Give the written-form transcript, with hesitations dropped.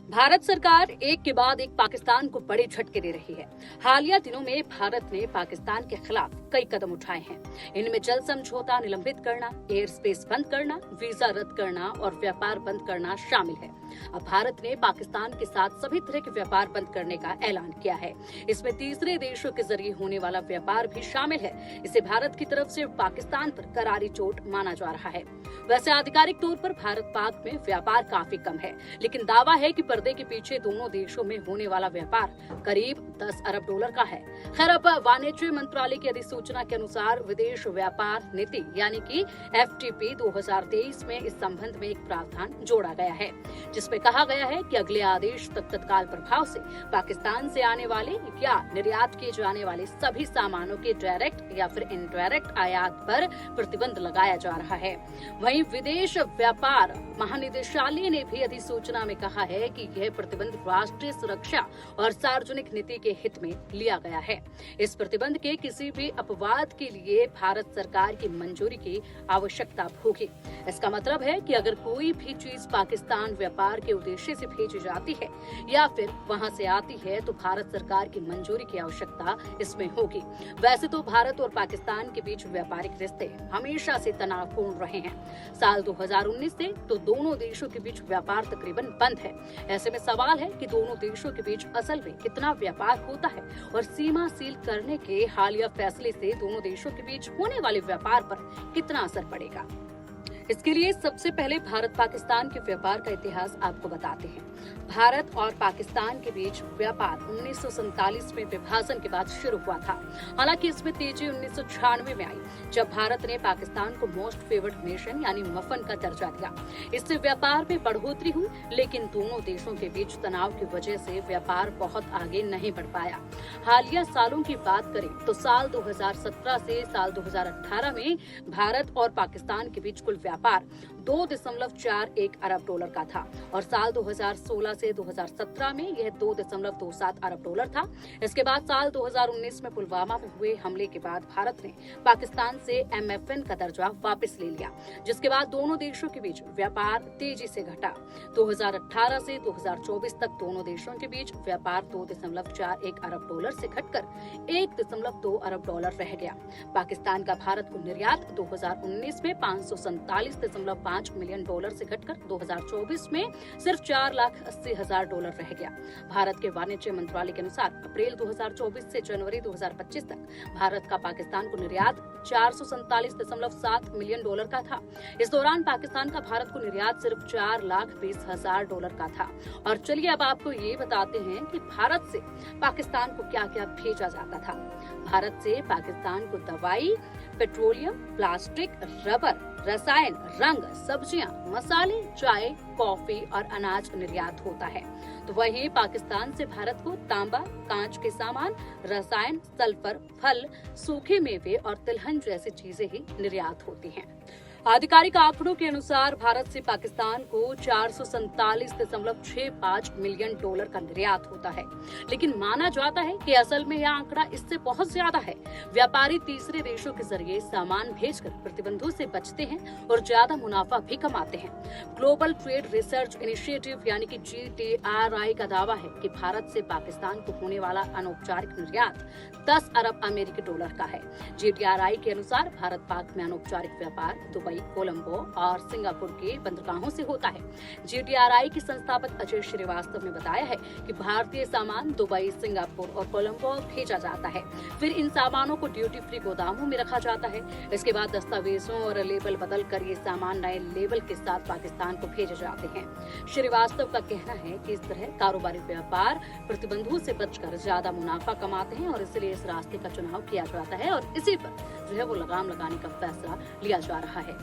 भारत सरकार एक के बाद एक पाकिस्तान को बड़े झटके दे रही है। हालिया दिनों में भारत ने पाकिस्तान के खिलाफ कई कदम उठाए हैं। इनमें जल समझौता निलंबित करना, एयर स्पेस बंद करना, वीजा रद्द करना और व्यापार बंद करना शामिल है। अब भारत ने पाकिस्तान के साथ सभी तरह के व्यापार बंद करने का ऐलान किया है। इसमें तीसरे देशों के जरिए होने वाला व्यापार भी शामिल है। इसे भारत की तरफ से पाकिस्तान पर करारी चोट माना जा रहा है। वैसे आधिकारिक तौर पर भारत पाक में व्यापार काफी कम है, लेकिन दावा है कि पर्दे के पीछे दोनों देशों में होने वाला व्यापार करीब 10 अरब डॉलर का है। खैर, अब वाणिज्य मंत्रालय की अधिसूचना के अनुसार विदेश व्यापार नीति यानी कि FTP 2023 में इस संबंध में एक प्रावधान जोड़ा गया है, जिसमें कहा गया है कि अगले आदेश तक तत्काल प्रभाव से पाकिस्तान से आने वाले या निर्यात किए जाने वाले सभी सामानों के डायरेक्ट या फिर इनडायरेक्ट आयात पर प्रतिबंध लगाया जा रहा है। वहीं विदेश व्यापार महानिदेशालय ने भी अधिसूचना में कहा है कि यह प्रतिबंध राष्ट्रीय सुरक्षा और सार्वजनिक नीति के हित में लिया गया है। इस प्रतिबंध के किसी भी अपवाद के लिए भारत सरकार की मंजूरी की आवश्यकता होगी। इसका मतलब है कि अगर कोई भी चीज पाकिस्तान व्यापार के उद्देश्य से भेजी जाती है या फिर वहां से आती है तो भारत सरकार की मंजूरी की आवश्यकता इसमें होगी। वैसे तो भारत और पाकिस्तान के बीच व्यापारिक रिश्ते हमेशा से तनावपूर्ण रहे हैं। साल 2019 से तो दोनों देशों के बीच व्यापार तकरीबन बंद है। ऐसे में सवाल है कि दोनों देशों के बीच असल में कितना व्यापार होता है और सीमा सील करने के हालिया फैसले से दोनों देशों के बीच होने वाले व्यापार पर कितना असर पड़ेगा। इसके लिए सबसे पहले भारत पाकिस्तान के व्यापार का इतिहास आपको बताते हैं। भारत और पाकिस्तान के बीच व्यापार 1947 में विभाजन के बाद शुरू हुआ था। हालांकि इसमें तेजी 1996 में आई, जब भारत ने पाकिस्तान को मोस्ट फेवर्ड नेशन यानी मफन का दर्जा दिया। इससे व्यापार में बढ़ोतरी हुई, लेकिन दोनों देशों के बीच तनाव की वजह से व्यापार बहुत आगे नहीं बढ़ पाया। हालिया सालों की बात करें तो साल 2017 से साल 2018 में भारत और पाकिस्तान के बीच कुल व्यापार 2.41 अरब डॉलर का था और साल 2016 से 2017 में यह 2.27 अरब डॉलर था। इसके बाद साल 2019 में पुलवामा में हुए हमले के बाद भारत ने पाकिस्तान से MFN का दर्जा वापस ले लिया, जिसके बाद दोनों देशों के बीच व्यापार तेजी से घटा। 2018 से 2024 तक दोनों देशों के बीच व्यापार 2.41 अरब डॉलर से घटकर 1.2 अरब डॉलर रह गया। पाकिस्तान का भारत को निर्यात 2019 में 547.5 मिलियन डॉलर से घटकर 2024 में सिर्फ 4,80,000 डॉलर रह गया। भारत के वाणिज्य मंत्रालय के अनुसार अप्रैल 2024 से जनवरी 2025 तक भारत का पाकिस्तान को निर्यात 447.7 मिलियन डॉलर का था। इस दौरान पाकिस्तान का भारत को निर्यात सिर्फ 4,20,000 डॉलर का था। और चलिए अब आपको ये बताते हैं कि भारत से पाकिस्तान को क्या क्या भेजा जाता था। भारत से पाकिस्तान को दवाई, पेट्रोलियम, प्लास्टिक, रबर, रसायन, रंग, सब्जियां, मसाले, चाय, कॉफी और अनाज निर्यात होता है। तो वहीं पाकिस्तान से भारत को तांबा, कांच के सामान, रसायन, सल्फर, फल, सूखे मेवे और तिलहन जैसी चीजें ही निर्यात होती हैं। आधिकारिक आंकड़ों के अनुसार भारत से पाकिस्तान को 447.65 मिलियन डॉलर का निर्यात होता है, लेकिन माना जाता है कि असल में यह आंकड़ा इससे बहुत ज्यादा है। व्यापारी तीसरे देशों के जरिए सामान भेजकर प्रतिबंधों से बचते हैं और ज्यादा मुनाफा भी कमाते हैं। ग्लोबल ट्रेड रिसर्च इनिशिएटिव यानी कि GTRI का दावा है कि भारत से पाकिस्तान को होने वाला अनौपचारिक निर्यात 10 अरब अमेरिकी डॉलर का है। GTRI के अनुसार भारत पाक में अनौपचारिक व्यापार दुबई, कोलंबो और सिंगापुर के बंदरगाहों से होता है। GTRI के संस्थापक अजय श्रीवास्तव ने बताया है कि भारतीय सामान दुबई, सिंगापुर और कोलंबो भेजा जाता है। फिर इन सामानों को ड्यूटी फ्री गोदामों में रखा जाता है। इसके बाद दस्तावेजों और लेबल बदल कर ये सामान नए लेबल के साथ पाकिस्तान को भेजे जाते हैं। श्रीवास्तव का कहना है कि इस तरह कारोबारी व्यापार प्रतिबंधों से बचकर ज्यादा मुनाफा कमाते हैं और इसलिए इस रास्ते का चुनाव किया जाता है और इसी पर जो है वो लगाम लगाने का फैसला लिया जा रहा है।